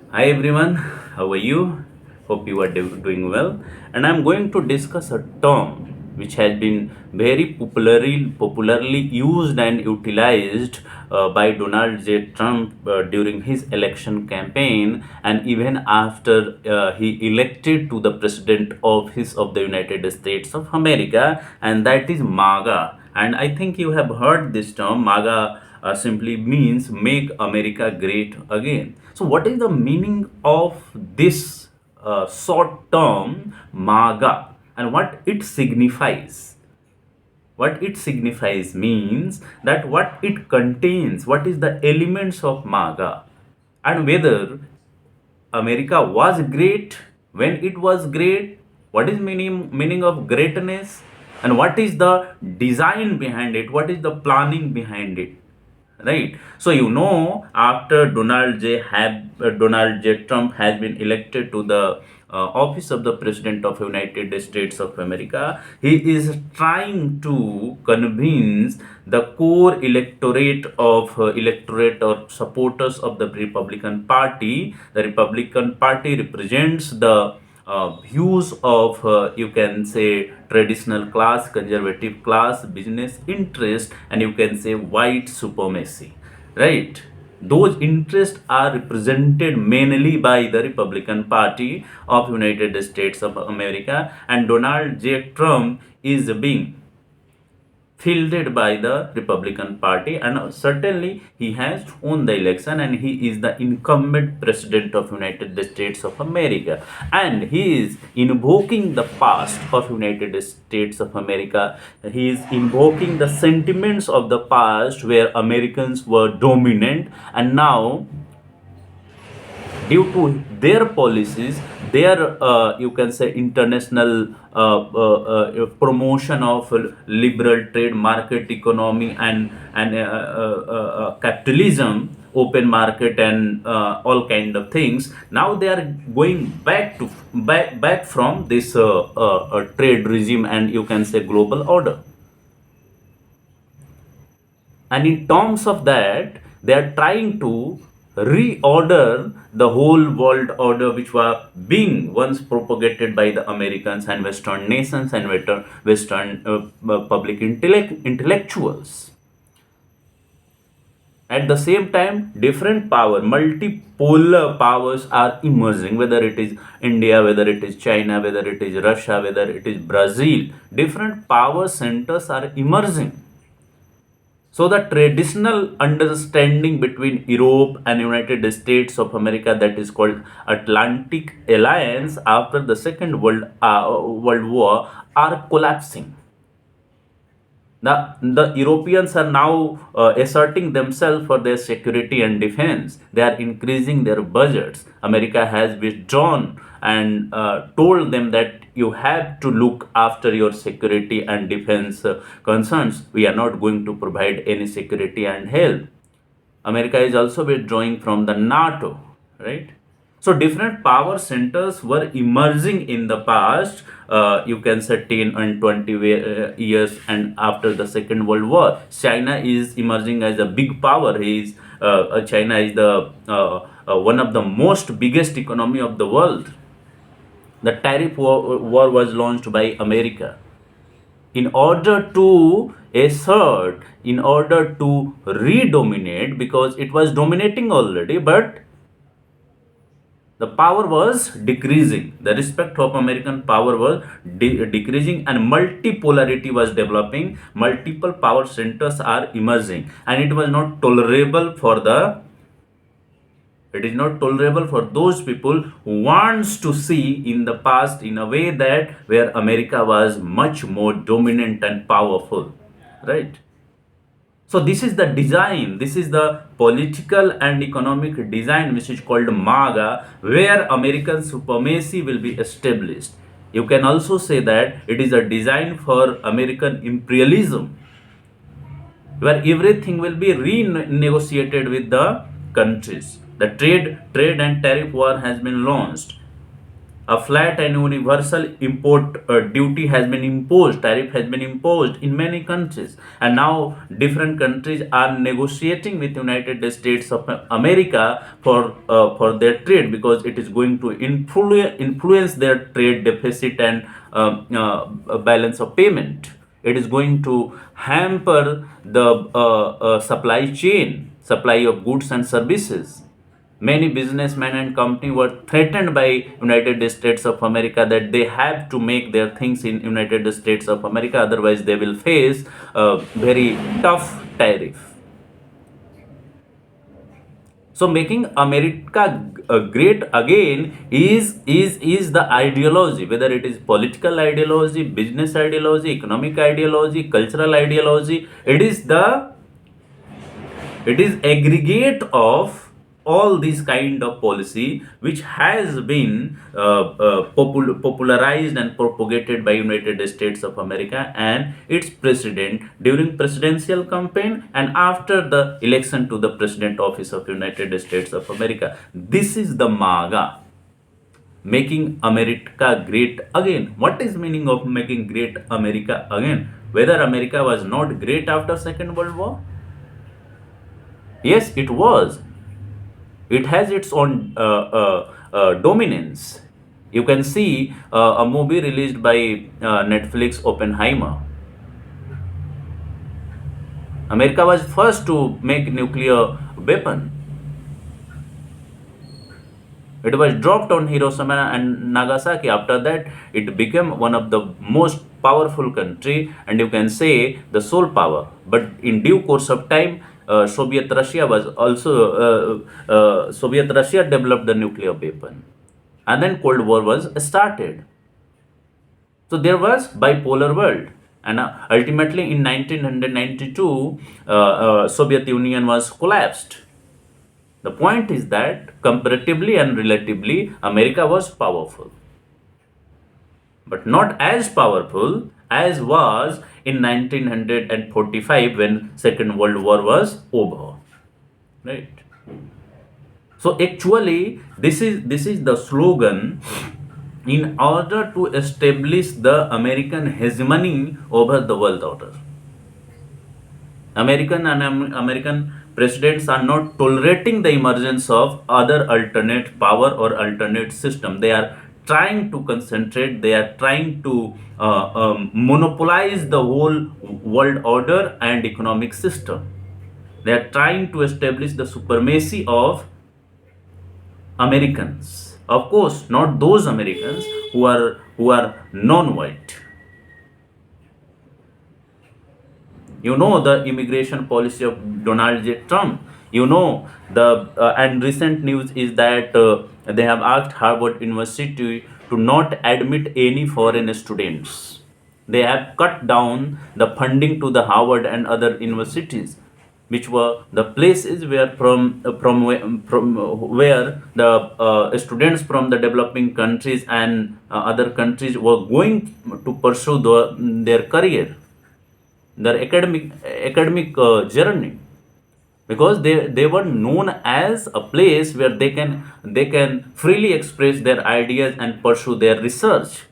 Hi everyone, how are you? Hope you are doing well. And I'm going to discuss a term which has been very popularly used and utilized by Donald J. Trump during his election campaign and even after he elected to the president office of the United States of America, and that is MAGA. And I think you have heard this term. MAGA simply means make America great again. So, what is the meaning of this short term MAGA and what it signifies? What it signifies means that what it contains, what is the elements of MAGA, and whether America was great when it was great. What is meaning of greatness, and what is the design behind it? What is the planning behind it? Right. So after Donald J. Trump has been elected to the office of the President of United States of America, he is trying to convince the core electorate or supporters of the Republican Party. The Republican Party represents the views of you can say traditional class, conservative class, business interest, and you can say white supremacy, right? Those interests are represented mainly by the Republican Party of United States of America, and Donald J. Trump is being fielded by the Republican Party, and certainly he has won the election and he is the incumbent president of United States of America, and he is invoking the past of United States of America. He is invoking the sentiments of the past where Americans were dominant, and now due to their policies, their you can say international promotion of liberal trade market economy and capitalism, open market, and all kind of things. Now they are going back from this trade regime and you can say global order, and in terms of that they are trying to reorder the whole world order which were being once propagated by the Americans and Western nations and Western public intellectuals. At the same time, different power, multipolar powers are emerging, whether it is India, whether it is China, whether it is Russia, whether it is Brazil. Different power centers are emerging. So the traditional understanding between Europe and United States of America, that is called Atlantic Alliance after the Second World War, are collapsing. The Europeans are now asserting themselves for their security and defense. They are increasing their budgets. America has withdrawn and told them that you have to look after your security and defense concerns. We are not going to provide any security and help. America is also withdrawing from the NATO, right? So different power centers were emerging in the past, you can say 10 and 20 years, and after the Second World War. China is emerging as a big power. China is the one of the most biggest economy of the world. The tariff war was launched by America in order to assert, in order to redominate, because it was dominating already, but the power was decreasing. The respect of American power was decreasing, and multipolarity was developing. Multiple power centers are emerging, and it is not tolerable for those people who wants to see in the past in a way that where America was much more dominant and powerful, right? So this is the design, this is the political and economic design which is called MAGA, where American supremacy will be established. You can also say that it is a design for American imperialism, where everything will be renegotiated with the countries. The trade and tariff war has been launched. A flat and universal import duty has been imposed, tariff has been imposed in many countries, and now different countries are negotiating with United States of America for their trade, because it is going to influence their trade deficit and balance of payment. It is going to hamper the supply chain, supply of goods and services. Many businessmen and companies were threatened by United States of America that they have to make their things in United States of America, otherwise they will face a very tough tariff. So making America great again is the ideology, whether it is political ideology, business ideology, economic ideology, cultural ideology. It is aggregate of all these kind of policy which has been popularized and propagated by United States of America and its president during presidential campaign and after the election to the president office of United States of America. This is the MAGA, making America great again. What is meaning of making great America again? Whether America was not great after Second World War? Yes, it was. It has its own dominance. You can see a movie released by Netflix, Oppenheimer. America was first to make nuclear weapon. It was dropped on Hiroshima and Nagasaki. After that, it became one of the most powerful country, and you can say the sole power. But in due course of time, Soviet Russia developed the nuclear weapon, and then Cold War was started. So there was bipolar world, and ultimately in 1992, Soviet Union was collapsed. The point is that comparatively and relatively, America was powerful, but not as powerful as was in 1945 when Second World War was over. Right. So actually, this is the slogan in order to establish the American hegemony over the world order. American presidents are not tolerating the emergence of other alternate power or alternate system. They are trying to concentrate. They are trying to monopolize the whole world order and economic system. They are trying to establish the supremacy of Americans. Of course, not those Americans who are non-white. You know the immigration policy of Donald J. Trump. You know the and recent news is that they have asked Harvard University to not admit any foreign students. They have cut down the funding to the Harvard and other universities, which were the places where from where the students from the developing countries and other countries were going to pursue their career, their academic journey, because they were known as a place where they can freely express their ideas and pursue their research.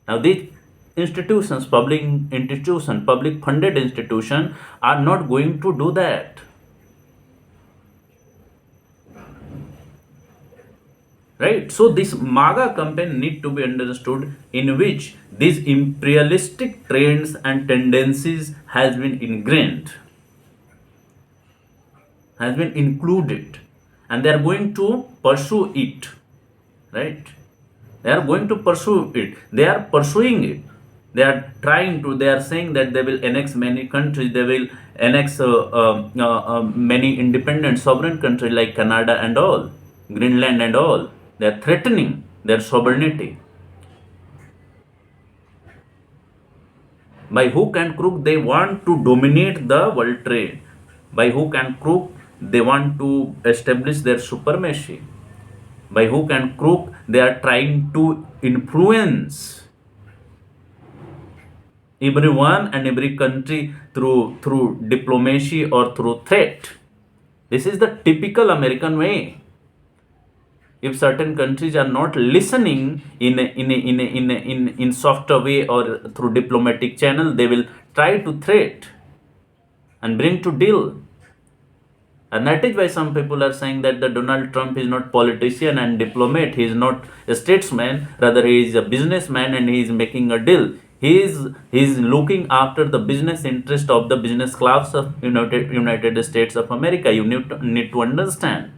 Now these institutions, public funded institution, are not going to do that. Right. So this MAGA campaign need to be understood, in which these imperialistic trends and tendencies has been ingrained, has been included, and they are going to pursue it. Right. They are going to pursue it. They are pursuing it. They are saying that they will annex many countries. They will annex many independent sovereign countries like Canada and all, Greenland and all. They are threatening their sovereignty. By hook and crook, they want to dominate the world trade. By hook and crook, they want to establish their supremacy. By hook and crook, they are trying to influence everyone and every country through diplomacy or through threat. This is the typical American way. if certain countries are not listening in softer way or through diplomatic channel, they will try to threat and bring to deal. And that is why some people are saying that the Donald Trump is not politician and diplomat. He is not a statesman. Rather, he is a businessman and he is making a deal. He is looking after the business interest of the business class of United States of America. You need to understand.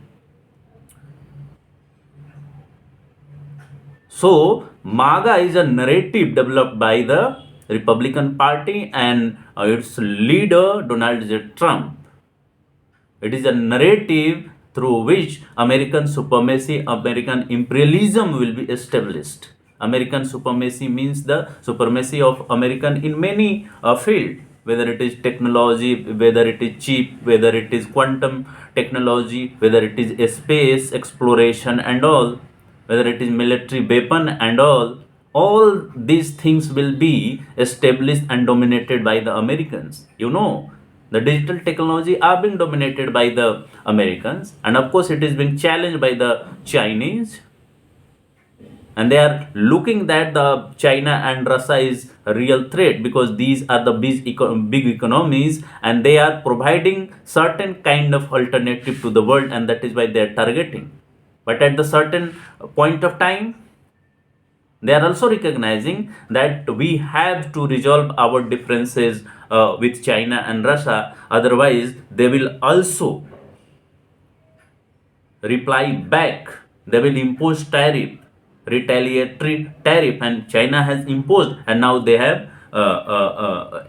So, MAGA is a narrative developed by the Republican Party and its leader, Donald J. Trump. It is a narrative through which American supremacy, American imperialism will be established. American supremacy means the supremacy of American in many fields, whether it is technology, whether it is chip, whether it is quantum technology, whether it is space exploration and all, whether it is military weapon and all these things will be established and dominated by the Americans. The digital technology are being dominated by the Americans, and of course it is being challenged by the Chinese, and they are looking that the China and Russia is a real threat because these are the big economies and they are providing certain kind of alternative to the world, and that is why they are targeting. But at the certain point of time, they are also recognizing that we have to resolve our differences with China and Russia. Otherwise, they will also reply back. They will impose tariff, retaliatory tariff, and China has imposed, and now they have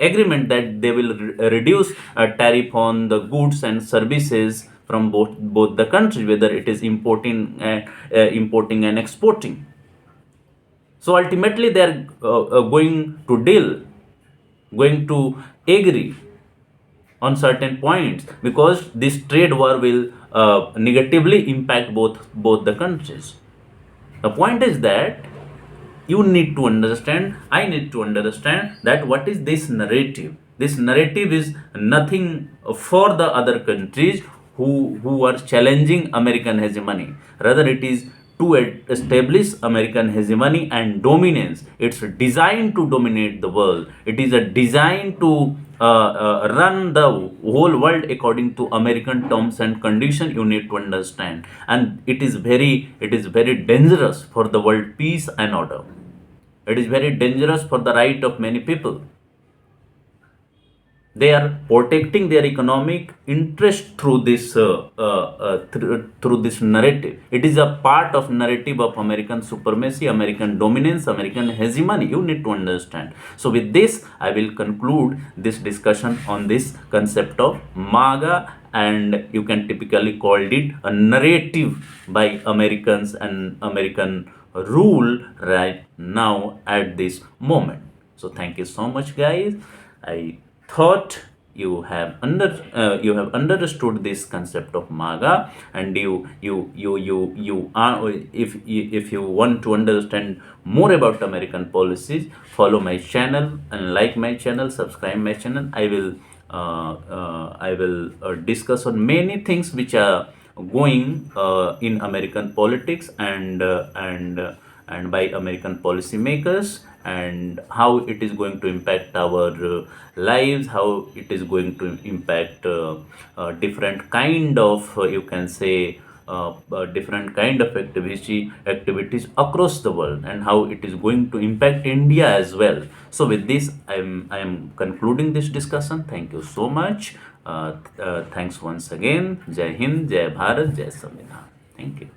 agreement that they will reduce tariff on the goods and services from both the countries, whether it is importing and exporting. So ultimately, they are going to agree on certain points because this trade war will negatively impact both the countries. The point is that you need to understand, I need to understand that what is this narrative. This narrative is nothing for the other countries who are challenging American hegemony. Rather, it is to establish American hegemony and dominance. It's designed to dominate the world. It is a design to run the whole world according to American terms and conditions. You need to understand, and it is very dangerous for the world peace and order. It is very dangerous for the right of many people. They are protecting their economic interest through this narrative. It is a part of narrative of American supremacy, American dominance, American hegemony. You need to understand. So with this, I will conclude this discussion on this concept of MAGA, and you can typically call it a narrative by Americans and American rule right now at this moment. So thank you so much, guys. I thought you have understood this concept of MAGA, and you are, if you want to understand more about American policies, follow my channel and like my channel, subscribe my channel. I will discuss on many things which are going in American politics and by American policymakers, and how it is going to impact our lives, how it is going to impact different kind of you can say different kind of activities across the world, and how it is going to impact India as well. So with this, I am concluding this discussion. Thank you so much. Thanks once again. Jai Hind, Jai Bharat, Jai Samvidhan. Thank you.